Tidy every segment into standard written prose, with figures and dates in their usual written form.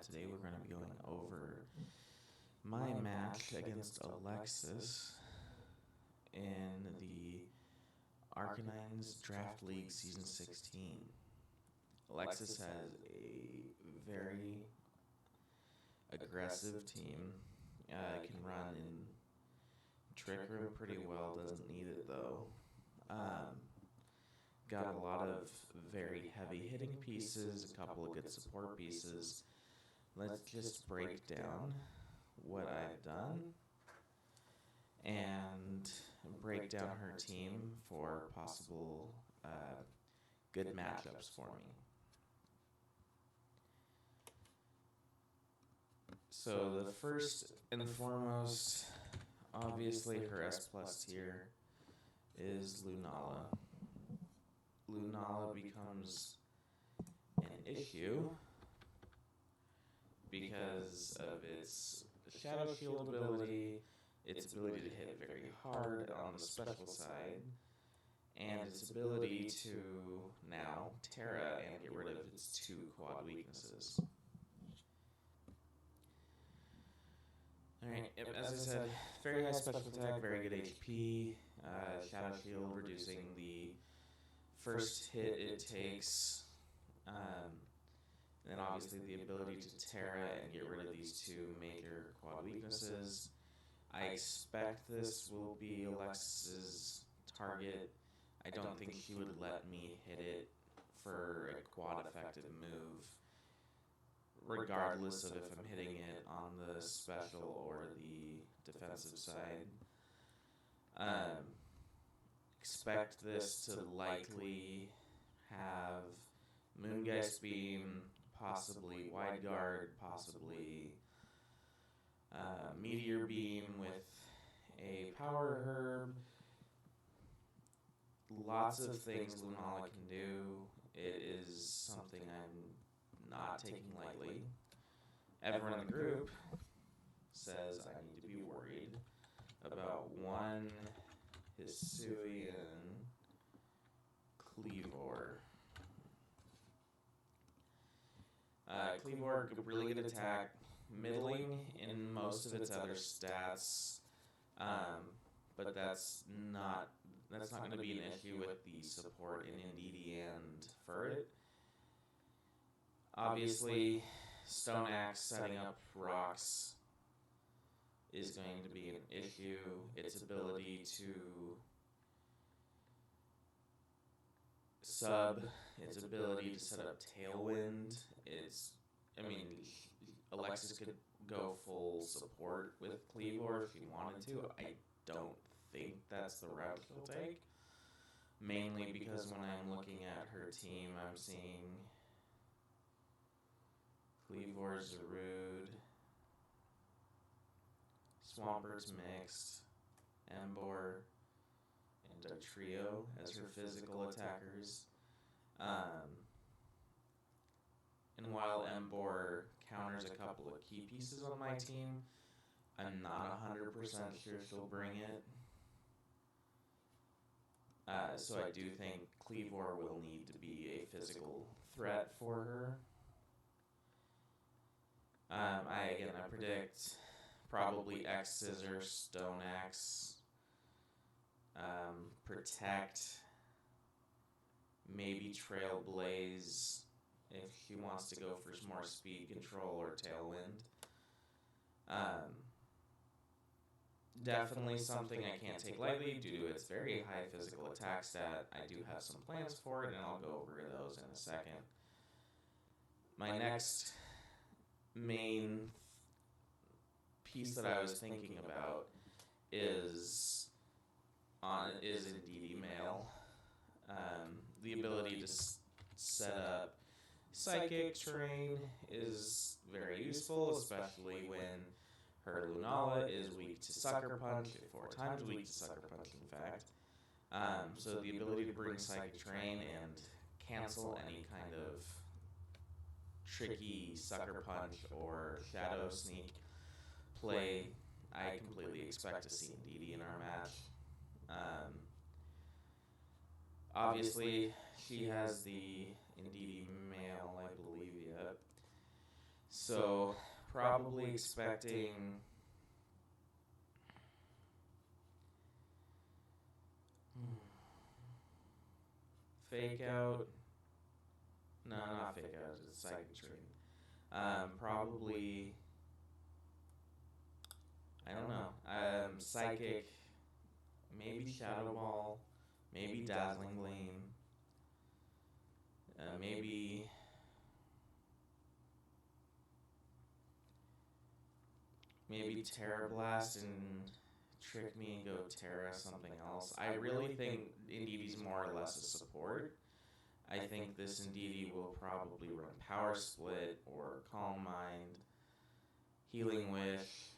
Today we're going to be going over my match against Alexis in the Arcanines Draft League Season 16. Alexis has a very aggressive team. Can run in Trick Room pretty well, doesn't need it though. Got a lot of very heavy hitting pieces, a couple of good support pieces. Let's just break down what I've done and break down her team for possible good matchups for me. So the first and foremost, obviously her S plus tier is Lunala. Lunala becomes an issue because of its Shadow Shield ability, its ability to hit very hard on the special side, and its ability to now Terra and get rid of its two quad weaknesses. Alright, as I said, very high special attack, very good HP, Shadow Shield reducing the first hit it takes, and then obviously the ability to Terra and get rid of these two major quad weaknesses. I expect this will be Alexis's target. I don't think she would let me hit it for a quad effective move, regardless of if I'm hitting it on the special or the defensive side. Expect this to likely have Moongeist Beam, possibly Wide Guard, possibly Meteor Beam with a Power Herb. Lots of things Lunala can do. It is something I'm not taking lightly. Everyone in the group says I need to be worried about one Hisuian Cleavor. Cleavor, really good attack, middling in most of its other stats, but that's not going to be an issue with the support in Indeedee and Furret. Obviously, Stone Axe setting up rocks is going to be an issue. Its ability to sub, its ability to set up Tailwind, Alexis could go full support with Cleavor if he wanted to. I don't think that's the route he'll take. Mainly because when I'm looking at her team, I'm seeing Cleavor, Zarude, Swampert's mixed, Embor, and a trio as her physical attackers. And while Embor counters a couple of key pieces on my team, I'm not 100% sure she'll bring it. So I do think Cleavor will need to be a physical threat for her. I predict probably X Scissor, Stone Axe, Protect, maybe Trailblaze if he wants to go for some more speed control or Tailwind. Definitely something I can't take lightly due to its very high physical attack stat. I do have some plans for it, and I'll go over those in a second. My next main piece that I was thinking about is Indeedee Mail. The ability to set up Psychic terrain is very useful, especially when her Lunala is weak to Sucker Punch, 4 times weak to Sucker Punch, in fact. So the ability to bring Psychic terrain and cancel any kind of tricky Sucker Punch or Shadow Sneak play, I completely expect to see Indeedee in our match. Obviously, she has the Indeedee Mail, I believe, yet. So, probably expecting fake out. No, not fake out. It's psychic trade. Probably. I don't know. Psychic. Maybe shadow ball. Maybe dazzling gleam. Maybe. Maybe Terra Blast and trick me and go Terra something else. I really think Indeedee's more or less a support. I think this Indeedee will probably run Power Split or Calm Mind, Healing Wish,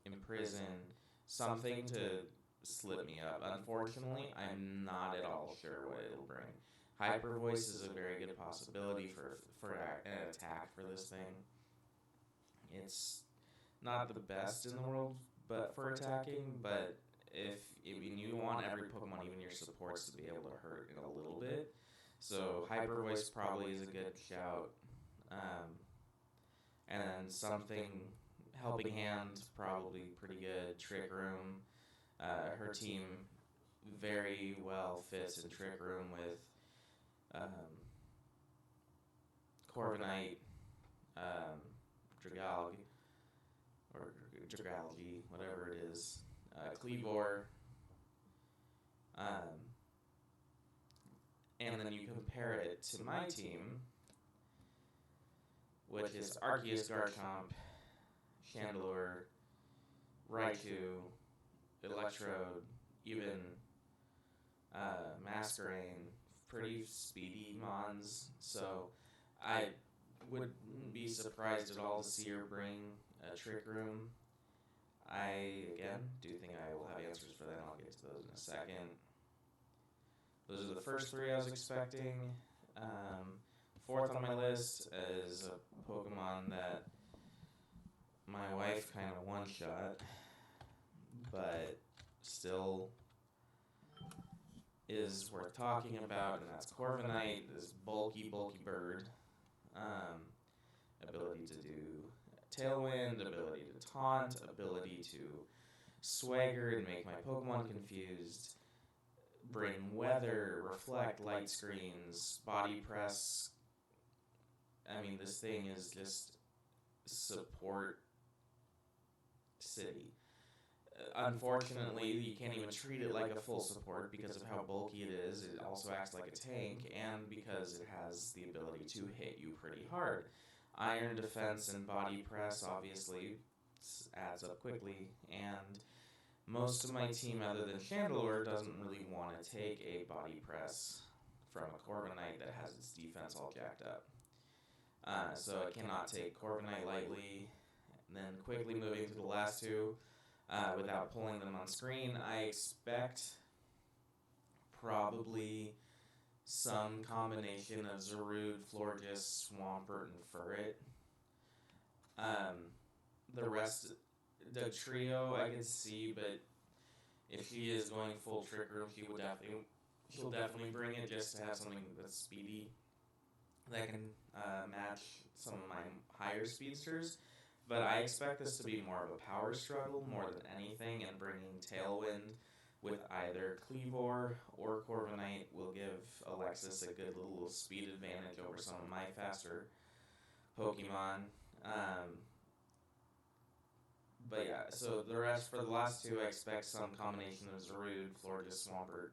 Imprison, something to slip me up. Unfortunately, I'm not at all sure what it'll bring. Hyper Voice is a very good possibility for an attack for this thing. It's not the best in the world, but for attacking. But if you want every Pokemon, even your supports, to be able to hurt in a little bit, so Hyper Voice probably is a good shout. And then something Helping Hand, probably pretty good. Trick Room, her team very well fits in Trick Room with Corviknight, Dragalg, or Dragalgy, whatever it is, Cleavor, and then you compare it to my team, which is Arceus, Garchomp, Chandelure, Raikou, Electrode, even Masquerain, pretty speedy mons. So I wouldn't be surprised at all to see her bring a Trick Room. I, again, do think I will have answers for that. I'll get to those in a second. Those are the first three I was expecting. Fourth on my list is a Pokemon that my wife kind of one-shot, but still is worth talking about, and that's Corviknight, this bulky bird. Ability to do Tailwind, ability to taunt, ability to swagger and make my Pokemon confused, bring weather, reflect, light screens, body press. I mean, this thing is just support city. Unfortunately, you can't even treat it like a full support because of how bulky it is. It also acts like a tank, and because it has the ability to hit you pretty hard. Iron defense and body press obviously adds up quickly, and most of my team, other than Chandelure, doesn't really want to take a body press from a Corviknight that has its defense all jacked up. So I cannot take Corviknight lightly. And then quickly moving to the last two, without pulling them on screen, I expect probably some combination of Zarude, Florges, Swampert, and Furret. The rest, the trio, I can see, but if she is going full Trick Room, she'll definitely bring it just to have something that's speedy that can match some of my higher speedsters. But I expect this to be more of a power struggle more than anything, and bringing Tailwind with either Cleavor or Corviknight will give Alexis a good little speed advantage over some of my faster Pokemon. But yeah, so for the last two, I expect some combination of Zarude, Florges, Swampert,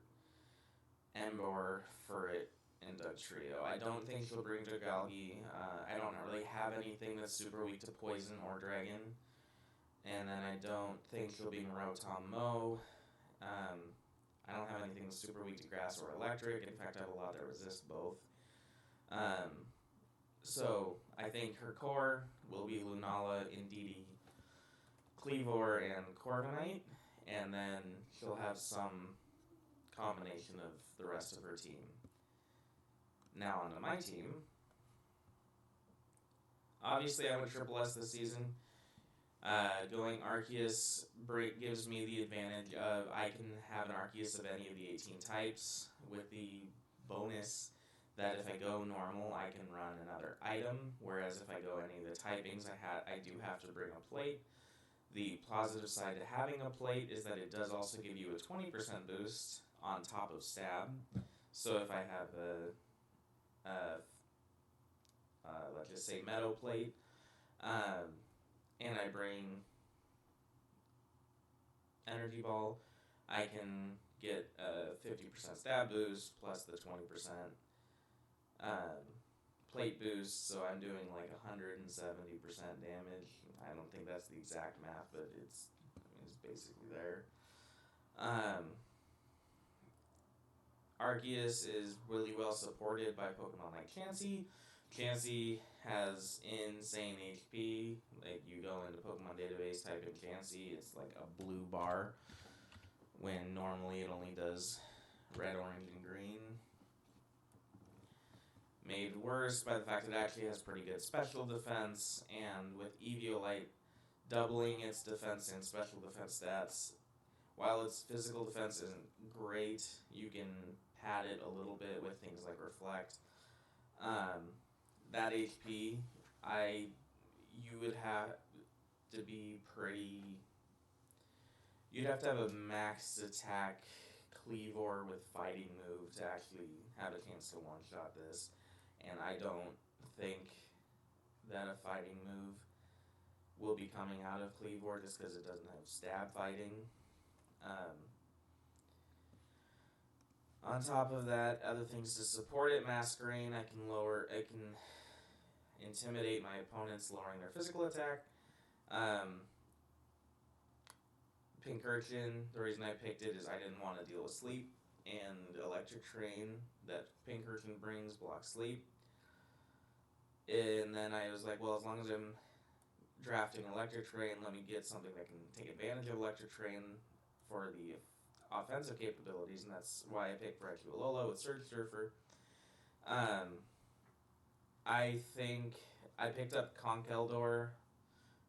Emboar, Furret, and Dugtrio. I don't think she'll bring Dragalge. I don't really have anything that's super weak to Poison or Dragon. And then I don't think she'll be Rotom Mow. I don't have anything that's super weak to Grass or Electric. In fact, I have a lot that resist both. So I think her core will be Lunala, Indeedee, Cleavor, and Corviknight. And then she'll have some combination of the rest of her team. Now onto my team. Obviously, I went Triple S this season. Going Arceus gives me the advantage of I can have an Arceus of any of the 18 types, with the bonus that if I go normal, I can run another item, whereas if I go any of the typings, I do have to bring a plate. The positive side to having a plate is that it does also give you a 20% boost on top of stab. So if I have a let's just say meadow plate, and I bring energy ball, I can get a 50% stab boost plus the 20% plate boost, so I'm doing like 170% damage. I don't think that's the exact math, but it's basically there. Arceus is really well supported by Pokemon like Chansey. Chansey has insane HP. Like, you go into Pokemon database, type in Chansey, it's like a blue bar, when normally it only does red, orange, and green. Made worse by the fact that it actually has pretty good special defense, and with Eviolite doubling its defense and special defense stats, while its physical defense isn't great, you can pad it a little bit with things like Reflect. That HP, you would have to be pretty... You'd have to have a max attack Cleavor with fighting move to actually have a chance to one-shot this. And I don't think that a fighting move will be coming out of Cleavor just because it doesn't have stab fighting. On top of that, other things to support it: Masquerain. I can intimidate my opponents, lowering their physical attack. Pincurchin, the reason I picked it is I didn't want to deal with sleep, and Electric Train that Pincurchin brings blocks sleep. And then I was like, well, as long as I'm drafting Electric Train, let me get something that can take advantage of Electric Train for the offensive capabilities, and that's why I picked Brachyolola with Surge Surfer. I think I picked up Conkeldurr,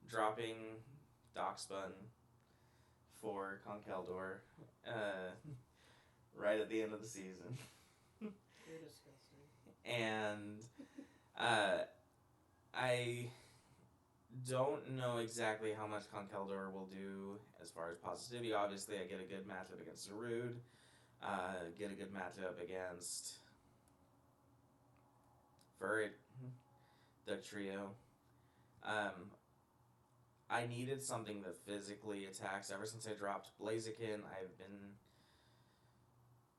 dropping Darkspun for Conkeldurr right at the end of the season. You're disgusting. And I don't know exactly how much Conkeldurr will do as far as positivity. Obviously, I get a good matchup against Zarude, get a good matchup against Furret, the trio. I needed something that physically attacks. Ever since I dropped Blaziken, I've been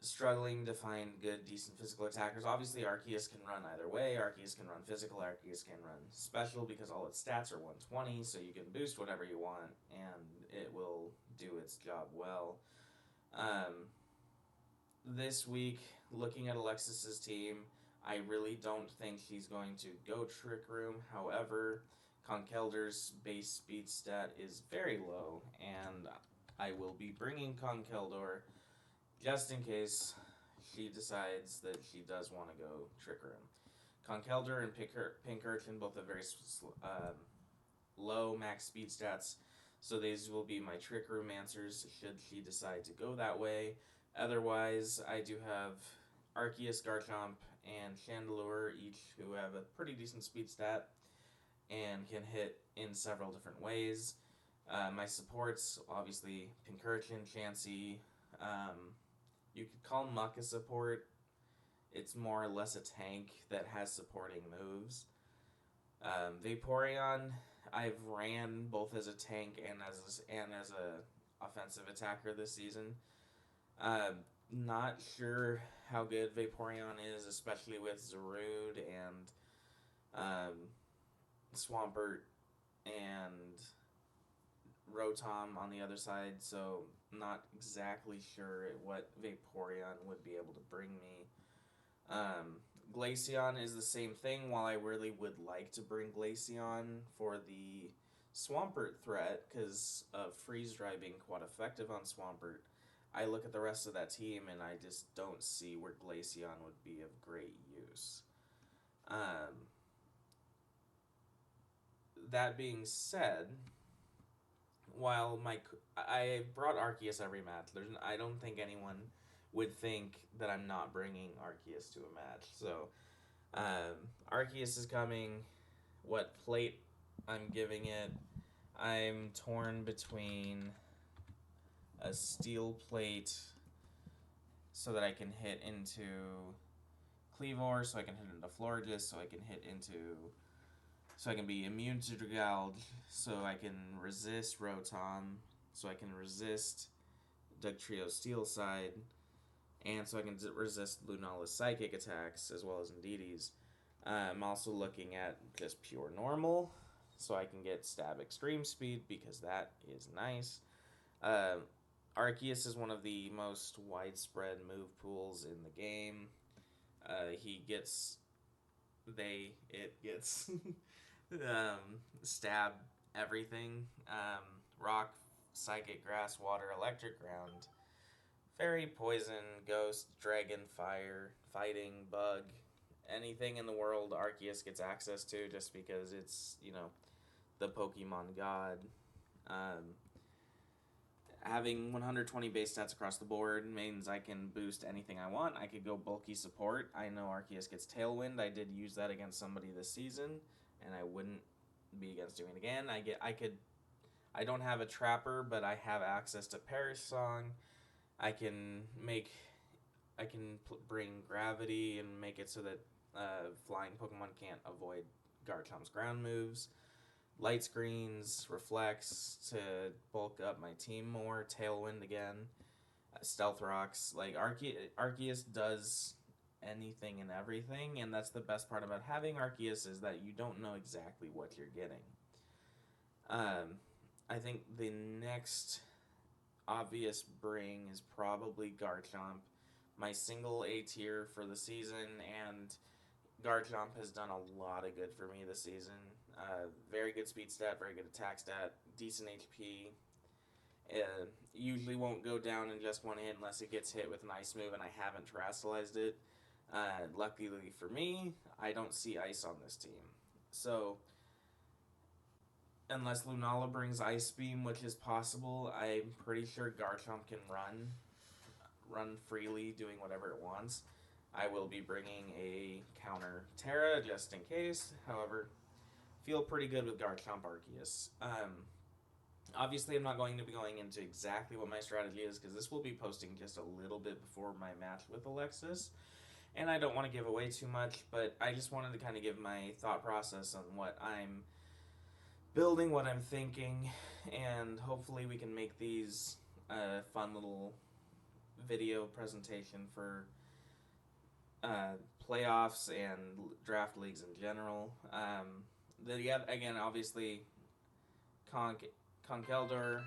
struggling to find good, decent physical attackers. Obviously, Arceus can run either way. Arceus can run physical, Arceus can run special, because all its stats are 120, so you can boost whatever you want, and it will do its job well. This week, looking at Alexis's team, I really don't think she's going to go Trick Room. However, Conkeldurr's base speed stat is very low, and I will be bringing Conkeldurr just in case she decides that she does want to go Trick Room. Conkeldurr and Pincurchin both have very low max speed stats, so these will be my Trick Room answers should she decide to go that way. Otherwise, I do have Arceus, Garchomp, and Chandelure, each who have a pretty decent speed stat and can hit in several different ways. My supports, obviously, Pincurchin, Chansey. You could call Muck a support. It's more or less a tank that has supporting moves. Vaporeon, I've ran both as a tank and as a offensive attacker this season. Not sure how good Vaporeon is, especially with Zarude and Swampert and Rotom on the other side, so not exactly sure what Vaporeon would be able to bring me. Glaceon is the same thing. While I really would like to bring Glaceon for the Swampert threat, because of Freeze Dry being quite effective on Swampert, I look at the rest of that team and I just don't see where Glaceon would be of great use. That being said, while I brought Arceus every match, I don't think anyone would think that I'm not bringing Arceus to a match. So, Arceus is coming. What plate I'm giving it? I'm torn between a steel plate so that I can hit into Cleavor, so I can hit into Florges, so I can be immune to Dragalge, so I can resist Rotom, so I can resist Dugtrio's Steel side, and so I can resist Lunala's Psychic attacks as well as Indeedee. I'm also looking at just pure normal, so I can get Stab Extreme Speed because that is nice. Arceus is one of the most widespread move pools in the game. He gets stab everything. Rock, psychic, grass, water, electric, ground, fairy, poison, ghost, dragon, fire, fighting, bug, anything in the world Arceus gets access to just because it's, the Pokemon god. Having 120 base stats across the board means I can boost anything I want. I could go bulky support. I know Arceus gets Tailwind. I did use that against somebody this season, and I wouldn't be against doing it again. I don't have a Trapper, but I have access to Perish Song. I can bring Gravity and make it so that flying Pokemon can't avoid Garchomp's ground moves. Light Screens, Reflects to bulk up my team more, Tailwind again, Stealth Rocks. Like, Arceus does anything and everything, and that's the best part about having Arceus is that you don't know exactly what you're getting. I think the next obvious bring is probably Garchomp, my single A tier for the season, and Garchomp has done a lot of good for me this season. Very good speed stat, very good attack stat, decent HP. Usually won't go down in just one hit unless it gets hit with an ice move, and I haven't terastallized it. Luckily for me, I don't see ice on this team. So, unless Lunala brings Ice Beam, which is possible, I'm pretty sure Garchomp can run freely, doing whatever it wants. I will be bringing a counter Terra just in case. However, feel pretty good with Garchomp Arceus. Obviously, I'm not going to be going into exactly what my strategy is because this will be posting just a little bit before my match with Alexis. And I don't want to give away too much, but I just wanted to kind of give my thought process on what I'm building, what I'm thinking, and hopefully we can make these a fun little video presentation for playoffs and draft leagues in general. Again, obviously, Conkeldurr.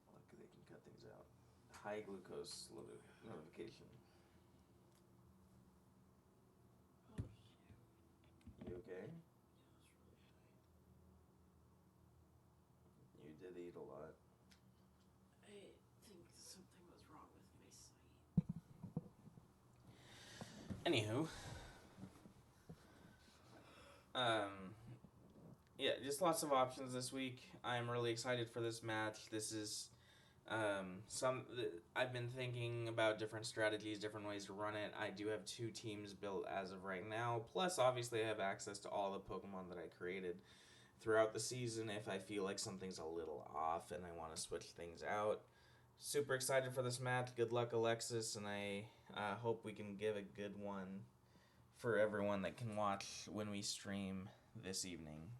Look, they can cut things out. High glucose notification. You okay? You did eat a lot. I think something was wrong with my sight. Anywho, yeah, just lots of options this week. I'm really excited for this match. This is I've been thinking about different strategies, different ways to run it. I do have 2 teams built as of right now. Plus, obviously, I have access to all the Pokemon that I created throughout the season if I feel like something's a little off and I want to switch things out. Super excited for this match. Good luck, Alexis, and I hope we can give a good one for everyone that can watch when we stream this evening.